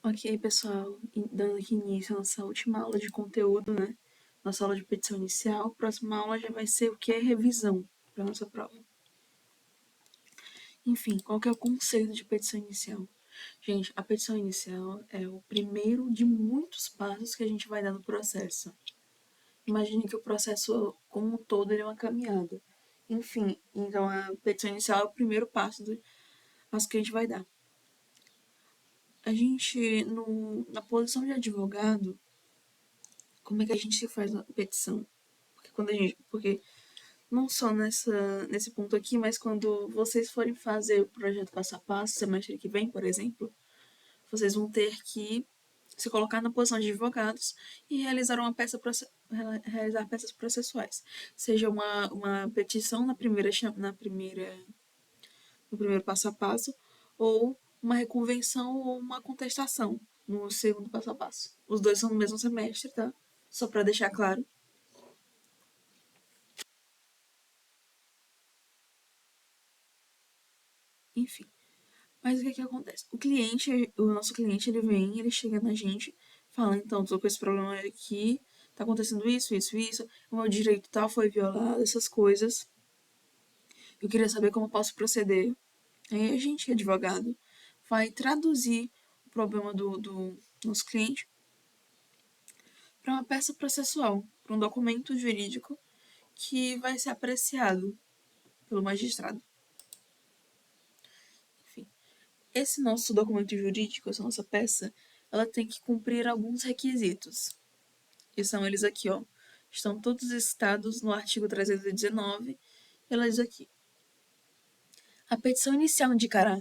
Ok, pessoal, dando aqui início à nossa última aula de conteúdo, né? Nossa aula de petição inicial. Próxima aula já vai ser o que é revisão para nossa prova. Enfim, qual que é o conceito de petição inicial? Gente, a petição inicial é o primeiro de muitos passos que a gente vai dar no processo. Imagine que o processo como um todo ele é uma caminhada. Enfim, então a petição inicial é o primeiro passo que a gente vai dar. A gente, na posição de advogado, como é que a gente faz a petição? Porque não só nesse ponto aqui, mas quando vocês forem fazer o projeto passo a passo, semestre que vem, por exemplo, vocês vão ter que se colocar na posição de advogados e realizar peças processuais. Seja uma petição no primeiro passo a passo, ou uma reconvenção ou uma contestação no segundo passo a passo. Os dois são no mesmo semestre, tá? Só para deixar claro. Enfim. Mas o que acontece? O nosso cliente, ele chega na gente, fala, então, tô com esse problema aqui, tá acontecendo isso, o meu direito tal foi violado, essas coisas. Eu queria saber como eu posso proceder. Aí a gente, advogado, vai traduzir o problema do nosso cliente para uma peça processual, para um documento jurídico que vai ser apreciado pelo magistrado. Enfim, esse nosso documento jurídico, essa nossa peça, ela tem que cumprir alguns requisitos. E são eles aqui, ó. Estão todos listados no artigo 319. E ela diz aqui: a petição inicial indicará,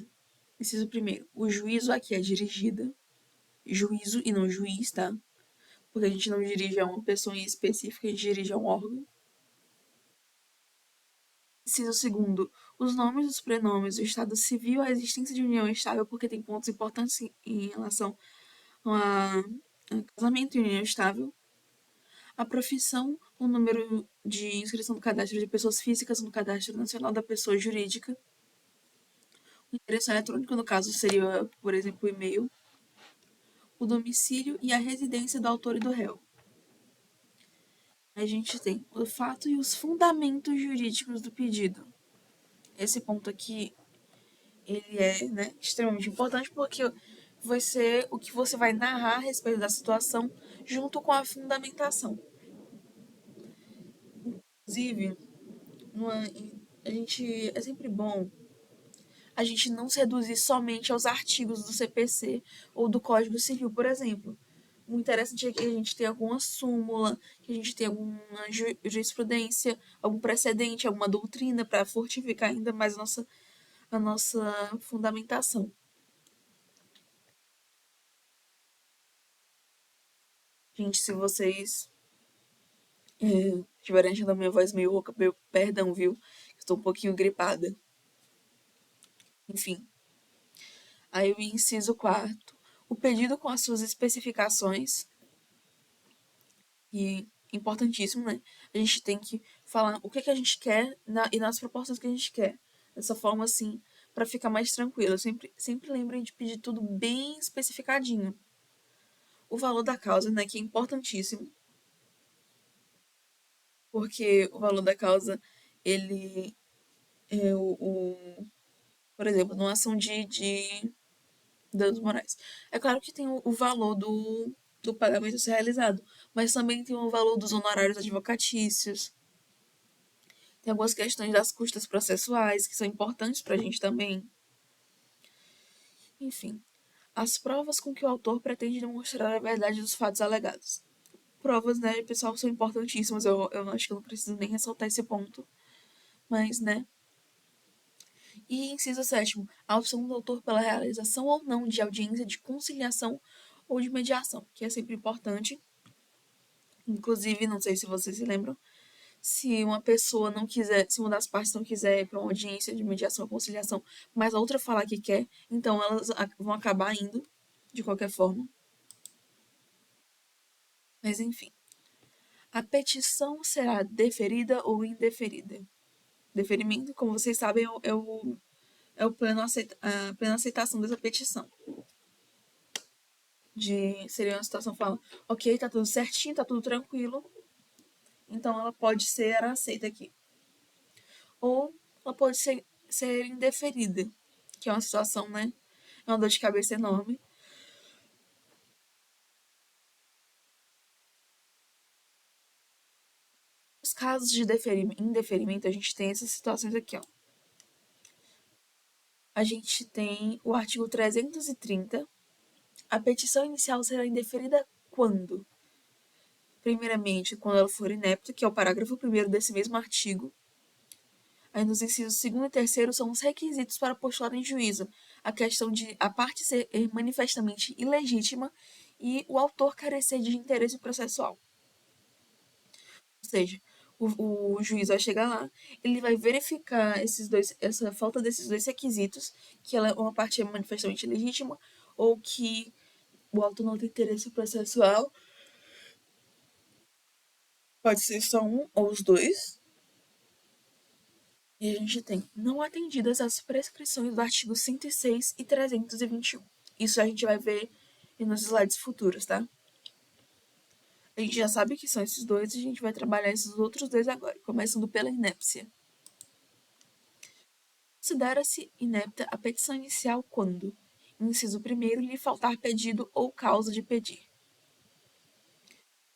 inciso primeiro, o juízo a que é dirigida, juízo e não juiz, tá? Porque a gente não dirige a uma pessoa em específico, a gente dirige a um órgão. Inciso segundo, os nomes e os prenomes, o estado civil, a existência de união estável, porque tem pontos importantes em relação a casamento e união estável. A profissão, o número de inscrição do cadastro de pessoas físicas no Cadastro Nacional da Pessoa Jurídica. O endereço eletrônico, no caso, seria, por exemplo, o e-mail. O domicílio e a residência do autor e do réu. A gente tem o fato e os fundamentos jurídicos do pedido. Esse ponto aqui, ele é, né, extremamente importante porque vai ser o que você vai narrar a respeito da situação junto com a fundamentação. Inclusive, numa, a gente é sempre bom a gente não se reduzir somente aos artigos do CPC ou do Código Civil, por exemplo. O interessante é que a gente tenha alguma súmula, que a gente tenha alguma jurisprudência, algum precedente, alguma doutrina para fortificar ainda mais a nossa fundamentação. Gente, se vocês estiverem achando a minha voz meio rouca, meu perdão, viu? Estou um pouquinho gripada. Enfim. Aí o inciso quarto. O pedido com as suas especificações. E importantíssimo, né? A gente tem que falar o que, que a gente quer e nas proporções que a gente quer. Dessa forma, assim, para ficar mais tranquilo. Sempre lembrem de pedir tudo bem especificadinho. O valor da causa, né? Que é importantíssimo. Porque o valor da causa, ele é por exemplo, numa ação de danos morais. É claro que tem o valor do pagamento a ser realizado, mas também tem o valor dos honorários advocatícios. Tem algumas questões das custas processuais que são importantes para a gente também. Enfim, as provas com que o autor pretende demonstrar a verdade dos fatos alegados. Provas, né, pessoal, são importantíssimas. Eu acho que eu não preciso nem ressaltar esse ponto. Mas, né. E inciso sétimo, a opção do autor pela realização ou não de audiência de conciliação ou de mediação, que é sempre importante. Inclusive, não sei se vocês se lembram, se uma pessoa não quiser, se uma das partes não quiser ir para uma audiência de mediação ou conciliação, mas a outra falar que quer, então elas vão acabar indo, de qualquer forma. Mas enfim. A petição será deferida ou indeferida. Deferimento, como vocês sabem, é a plena aceitação dessa petição. Seria uma situação falando, ok, tá tudo certinho, tá tudo tranquilo, então ela pode ser aceita aqui. Ou ela pode ser indeferida, que é uma situação, né? É uma dor de cabeça enorme. Os casos de indeferimento, a gente tem essas situações aqui, ó. A gente tem o artigo 330. A petição inicial será indeferida quando? Primeiramente, quando ela for inepta, que é o parágrafo 1º desse mesmo artigo. Aí nos incisos 2º e 3º são os requisitos para postular em juízo. A questão de a parte ser manifestamente ilegítima e o autor carecer de interesse processual. Ou seja, o juiz vai chegar lá, ele vai verificar essa falta desses dois requisitos, que ela, uma parte é manifestamente ilegítima ou que o autor não tem interesse processual. Pode ser só um ou os dois. E a gente tem não atendidas as prescrições do artigo 106 e 321. Isso a gente vai ver nos slides futuros, tá? A gente já sabe que são esses dois e a gente vai trabalhar esses outros dois agora, começando pela inépcia. Considera-se inepta a petição inicial quando, inciso 1º, lhe faltar pedido ou causa de pedir.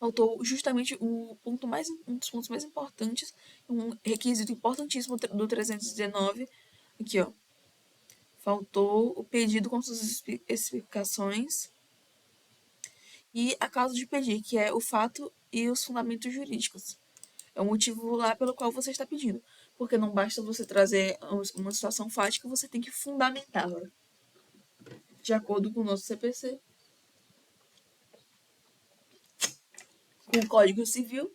Faltou justamente um dos pontos mais importantes, um requisito importantíssimo do 319, aqui ó. Faltou o pedido com suas especificações e a causa de pedir, que é o fato e os fundamentos jurídicos. É o motivo lá pelo qual você está pedindo. Porque não basta você trazer uma situação fática, você tem que fundamentá-la. De acordo com o nosso CPC, com o Código Civil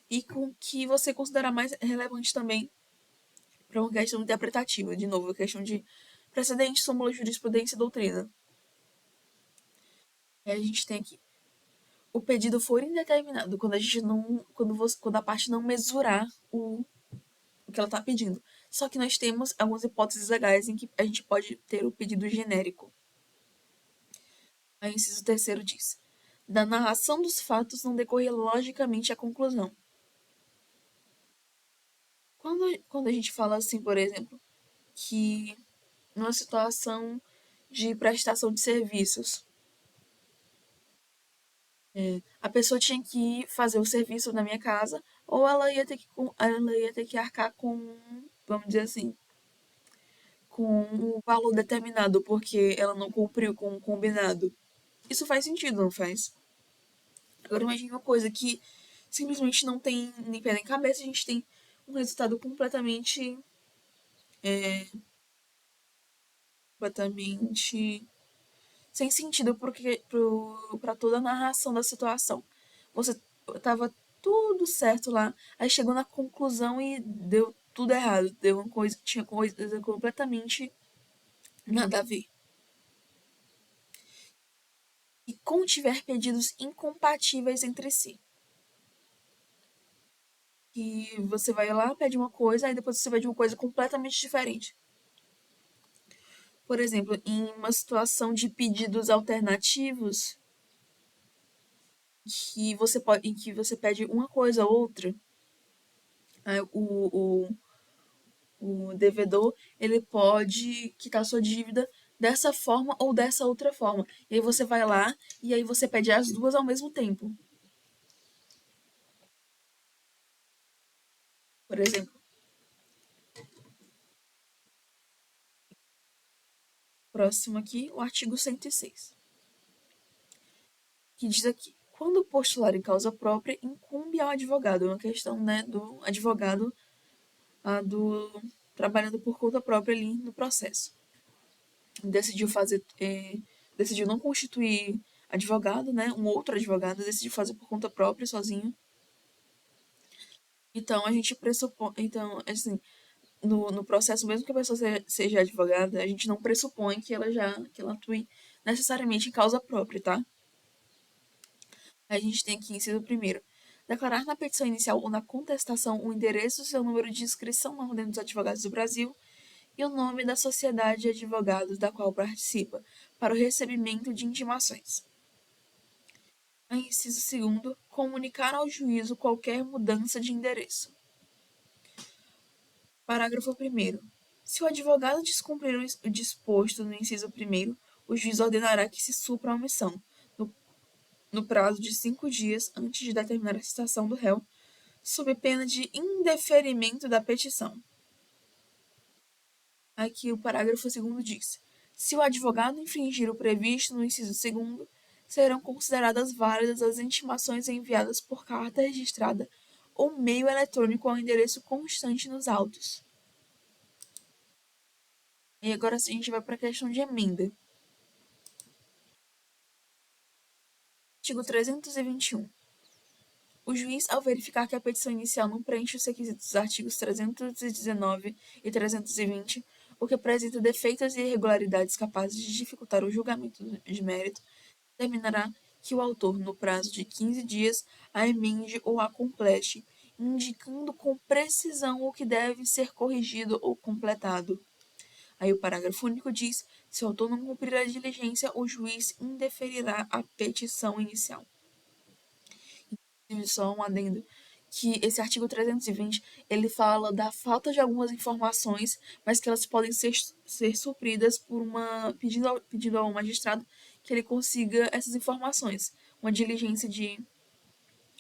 e com o que você considerar mais relevante também para uma questão interpretativa. De novo, a questão de precedente, súmula, jurisprudência e doutrina. E a gente tem aqui. O pedido for indeterminado, quando a gente não. Quando a parte não mesurar o que ela está pedindo. Só que nós temos algumas hipóteses legais em que a gente pode ter o pedido genérico. Aí o inciso 3º diz: da narração dos fatos não decorrer logicamente a conclusão. Quando a gente fala assim, por exemplo, que numa situação de prestação de serviços, a pessoa tinha que fazer o serviço na minha casa, ou ela ia ter que arcar com, vamos dizer assim, com um valor determinado, porque ela não cumpriu com o combinado. Isso faz sentido, não faz? Agora imagine uma coisa que simplesmente não tem nem pé nem cabeça, a gente tem um resultado completamente sem sentido para toda a narração da situação. Você tava tudo certo lá, aí chegou na conclusão e deu tudo errado, deu uma coisa, tinha coisa completamente nada a ver. E contiver pedidos incompatíveis entre si. Que você vai lá, pede uma coisa, aí depois você pede uma coisa completamente diferente. Por exemplo, em uma situação de pedidos alternativos, em que você pede uma coisa ou outra, aí o devedor ele pode quitar sua dívida dessa forma ou dessa outra forma. E aí você vai lá e aí você pede as duas ao mesmo tempo. Por exemplo, próximo aqui, o artigo 106, que diz aqui: quando postular em causa própria, incumbe ao advogado. É uma questão, né, do advogado do trabalhando por conta própria ali no processo. Decidiu fazer, decidiu não constituir advogado, né? Um outro advogado decidiu fazer por conta própria, sozinho. Então a gente pressupõe, então assim, no processo mesmo que a pessoa seja advogada, a gente não pressupõe que ela atue necessariamente em causa própria, tá? A gente tem aqui inciso primeiro. Declarar na petição inicial ou na contestação o endereço e seu número de inscrição na Ordem dos Advogados do Brasil, e o nome da sociedade de advogados da qual participa, para o recebimento de intimações. Inciso segundo, comunicar ao juízo qualquer mudança de endereço. Parágrafo 1º. Se o advogado descumprir o disposto no inciso 1º, o juiz ordenará que se supra a omissão, no prazo de 5 dias antes de determinar a citação do réu, sob pena de indeferimento da petição. Aqui o parágrafo 2º diz: se o advogado infringir o previsto no inciso 2º, serão consideradas válidas as intimações enviadas por carta registrada ou meio eletrônico ao endereço constante nos autos. E agora a gente vai para a questão de emenda. Artigo 321. O juiz, ao verificar que a petição inicial não preenche os requisitos dos artigos 319 e 320, o que apresenta defeitos e irregularidades capazes de dificultar o julgamento de mérito, determinará que o autor, no prazo de 15 dias, a emende ou a complete, indicando com precisão o que deve ser corrigido ou completado. Aí o parágrafo único diz: se o autor não cumprir a diligência, o juiz indeferirá a petição inicial. Só um adendo, que esse artigo 320, ele fala da falta de algumas informações, mas que elas podem ser supridas por pedindo ao magistrado que ele consiga essas informações, uma diligência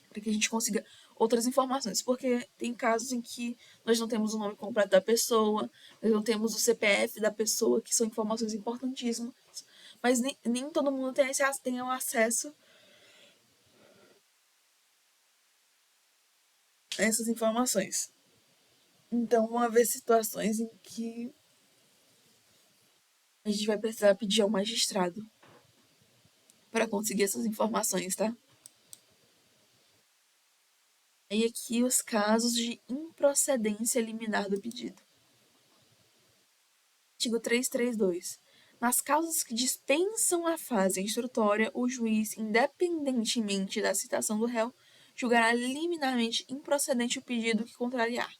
para que a gente consiga outras informações, porque tem casos em que nós não temos o nome completo da pessoa, nós não temos o CPF da pessoa, que são informações importantíssimas, mas nem todo mundo tem o acesso a essas informações. Então vão haver situações em que a gente vai precisar pedir ao magistrado para conseguir essas informações, tá? E aqui os casos de improcedência liminar do pedido. Artigo 332. Nas causas que dispensam a fase instrutória, o juiz, independentemente da citação do réu, julgará liminarmente improcedente o pedido que contrariar.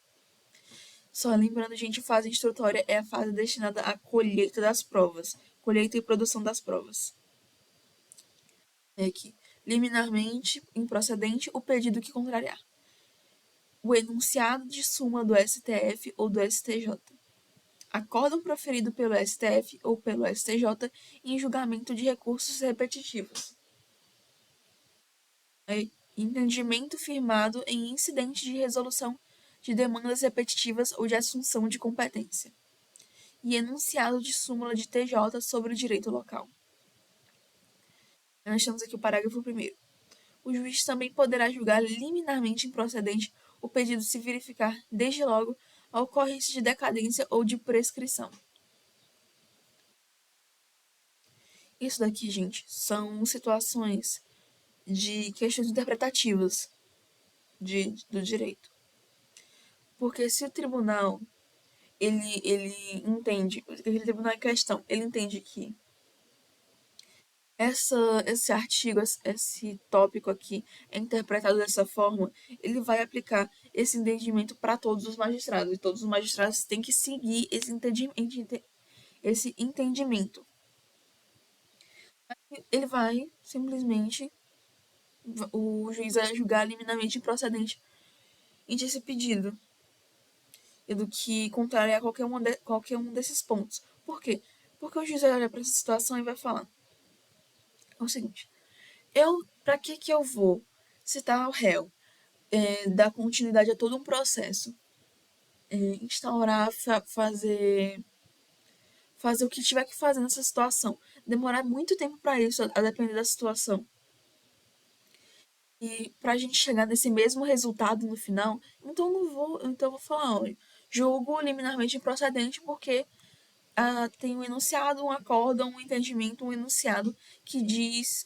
Só lembrando, gente, fase instrutória é a fase destinada à colheita das provas, colheita e produção das provas. É aqui, liminarmente improcedente o pedido que contrariar. O enunciado de súmula do STF ou do STJ. Acórdão proferido pelo STF ou pelo STJ em julgamento de recursos repetitivos. Entendimento firmado em incidente de resolução de demandas repetitivas ou de assunção de competência. E enunciado de súmula de TJ sobre o direito local. Nós temos aqui o parágrafo 1º. O juiz também poderá julgar liminarmente improcedente o pedido se verificar, desde logo, a ocorrência de decadência ou de prescrição. Isso daqui, gente, são situações de questões interpretativas do direito. Porque se o tribunal, ele entende, aquele tribunal em questão, ele entende que esse artigo, esse tópico aqui é interpretado dessa forma, ele vai aplicar esse entendimento para todos os magistrados. E todos os magistrados têm que seguir esse entendimento. Ele vai simplesmente, o juiz vai julgar liminarmente improcedente esse pedido e do que contrariar qualquer um desses pontos. Por quê? Porque o juiz vai olhar para essa situação e vai falar: é o seguinte, para que eu vou citar o réu, dar continuidade a todo um processo, instaurar, fazer o que tiver que fazer nessa situação, demorar muito tempo para isso, a depender da situação. E para a gente chegar nesse mesmo resultado no final, então eu vou falar, olha, julgo liminarmente improcedente porque tem um enunciado, um acórdão, um entendimento, um enunciado que diz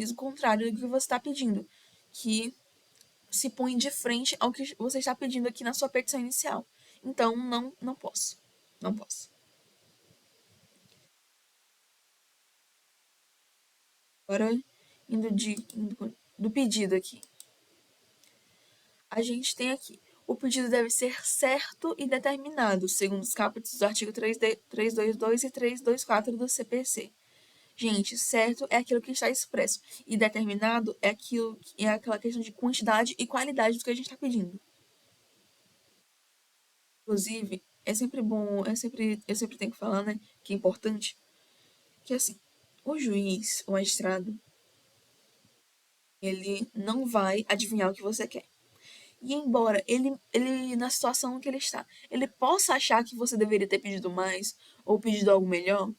o contrário do que você está pedindo, que se põe de frente ao que você está pedindo aqui na sua petição inicial. Então, não posso. Não posso. Agora, indo do pedido aqui. A gente tem aqui O pedido deve ser certo e determinado, segundo os capítulos do artigo 322 e 324 do CPC. Gente, certo é aquilo que está expresso e determinado é aquela questão de quantidade e qualidade do que a gente está pedindo. Inclusive, é sempre bom, eu sempre tenho que falar, né, que é importante, que assim, o juiz, o magistrado, ele não vai adivinhar o que você quer. E embora ele, na situação que ele está, ele possa achar que você deveria ter pedido mais ou pedido algo melhor,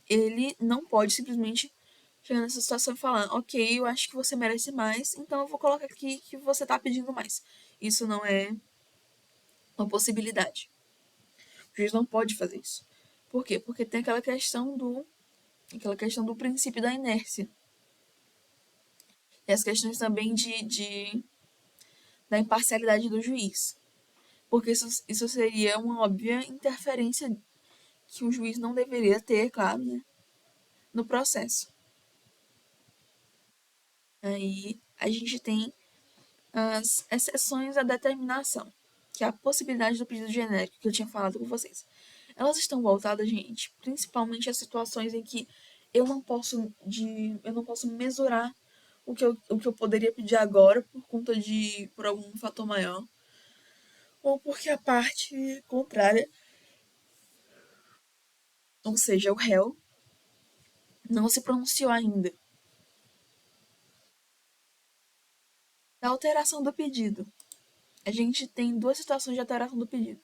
ele não pode simplesmente chegar nessa situação e falar, ok, eu acho que você merece mais, então eu vou colocar aqui que você está pedindo mais. Isso não é uma possibilidade. O juiz não pode fazer isso. Por quê? Porque tem aquela questão do princípio da inércia. E as questões também da imparcialidade do juiz. Porque isso seria uma óbvia interferência que o juiz não deveria ter, claro, né, no processo. Aí a gente tem as exceções à determinação, que é a possibilidade do pedido genérico que eu tinha falado com vocês. Elas estão voltadas, gente, principalmente a situações em que eu não posso mesurar o que eu poderia pedir agora por algum fator maior, ou porque a parte contrária, ou seja, o réu, não se pronunciou ainda. Da alteração do pedido. A gente tem duas situações de alteração do pedido.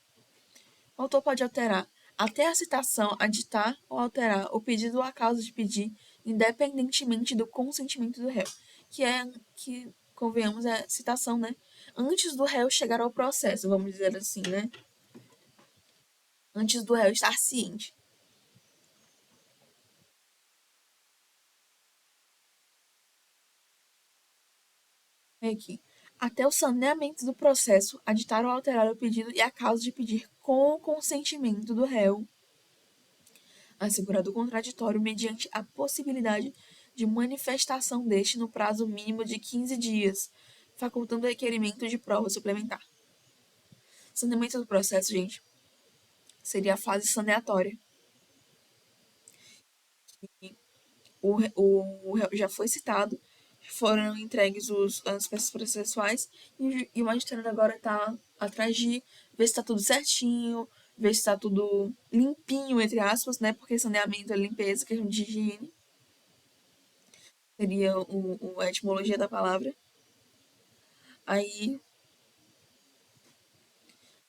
O autor pode alterar até a citação, aditar ou alterar o pedido ou a causa de pedir, independentemente do consentimento do réu, que convenhamos, é citação, né? Antes do réu chegar ao processo, vamos dizer assim, né? Antes do réu estar ciente. É aqui. Até o saneamento do processo, aditar ou alterar o pedido e a causa de pedir com o consentimento do réu, assegurado o contraditório mediante a possibilidade de manifestação deste no prazo mínimo de 15 dias, facultando o requerimento de prova suplementar. Saneamento do processo, gente, seria a fase saneatória. O réu já foi citado, foram entregues as peças processuais e o magistrado agora está atrás de ver se está tudo certinho, ver se está tudo limpinho, entre aspas, né? Porque saneamento é limpeza, questão de higiene. Seria a etimologia da palavra. Aí,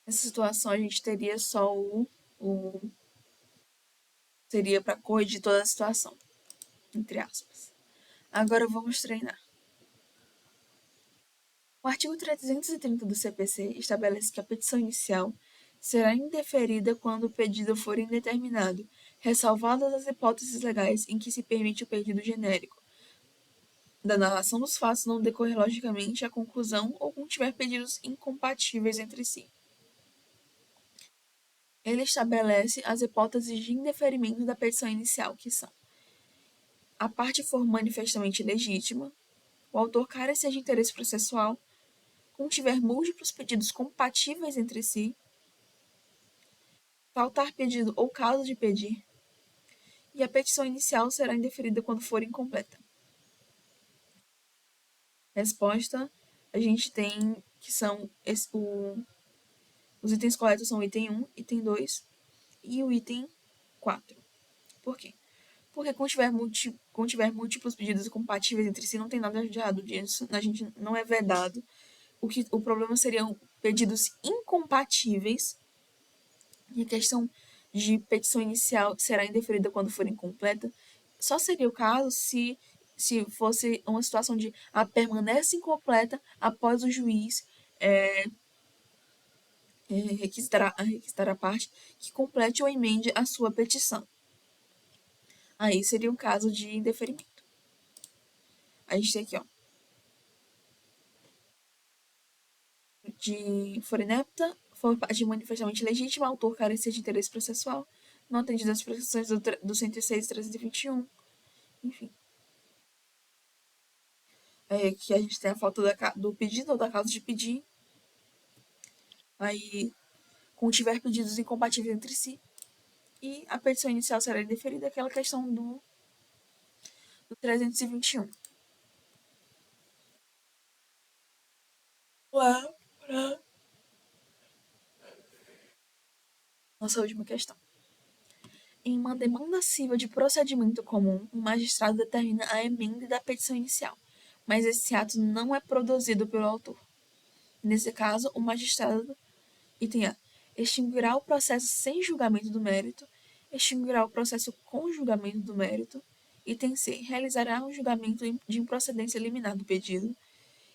nessa situação, a gente teria só o seria para corrigir toda a situação, entre aspas. Agora vamos treinar. O artigo 330 do CPC estabelece que a petição inicial será indeferida quando o pedido for indeterminado, ressalvadas as hipóteses legais em que se permite o pedido genérico, da narração dos fatos não decorrer logicamente a conclusão ou contiver pedidos incompatíveis entre si. Ele estabelece as hipóteses de indeferimento da petição inicial, que são: a parte for manifestamente legítima, o autor carecer de interesse processual, contiver múltiplos pedidos compatíveis entre si, faltar pedido ou causa de pedir, e a petição inicial será indeferida quando for incompleta. Resposta: a gente tem que são os itens corretos são o item 1, item 2 e o item 4. Por quê? Porque contiver múltiplos pedidos compatíveis entre si, não tem nada de errado disso. A gente não é vedado. O problema seriam pedidos incompatíveis. E a questão de petição inicial será indeferida quando for incompleta. Só seria o caso se fosse uma situação de permanece incompleta após o juiz requisitar a parte que complete ou emende a sua petição. Aí seria um caso de indeferimento. A gente tem aqui, ó, de for inepta, for parte manifestamente legítima, autor carecer de interesse processual, não atendido às prescrições do 106 e 321, enfim. Que a gente tem a falta do pedido ou da causa de pedir, Aí, quando tiver pedidos incompatíveis entre si, e a petição inicial será indeferida, aquela questão do 321. Lá para nossa última questão. Em uma demanda civil de procedimento comum, o magistrado determina a emenda da petição inicial, mas esse ato não é produzido pelo autor. Nesse caso, o magistrado, item A, extinguirá o processo sem julgamento do mérito, extinguirá o processo com julgamento do mérito, item C, realizará um julgamento de improcedência liminar do pedido,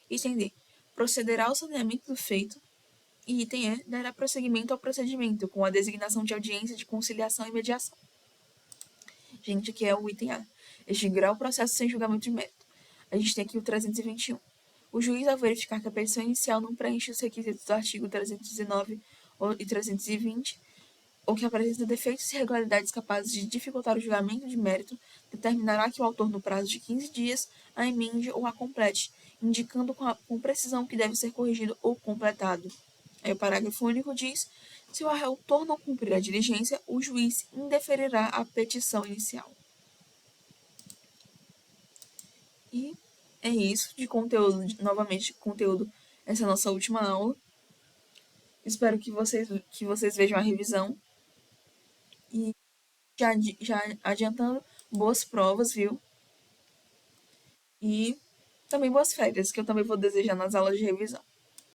item D, procederá ao saneamento do feito, e item E, dará prosseguimento ao procedimento, com a designação de audiência de conciliação e mediação. Gente, aqui é o item A. Extinguirá o processo sem julgamento de mérito. A gente tem aqui o 321. O juiz, ao verificar que a petição inicial não preenche os requisitos do artigo 319 e 320, ou que apresenta defeitos e irregularidades capazes de dificultar o julgamento de mérito, determinará que o autor, no prazo de 15 dias, a emende ou a complete, indicando com precisão o que deve ser corrigido ou completado. Aí o parágrafo único diz: se o autor não cumprir a diligência, o juiz indeferirá a petição inicial. E é isso de conteúdo, novamente, conteúdo, essa é a nossa última aula. Espero que vocês vejam a revisão. E já adiantando, boas provas, viu? E também boas férias, que eu também vou desejar nas aulas de revisão.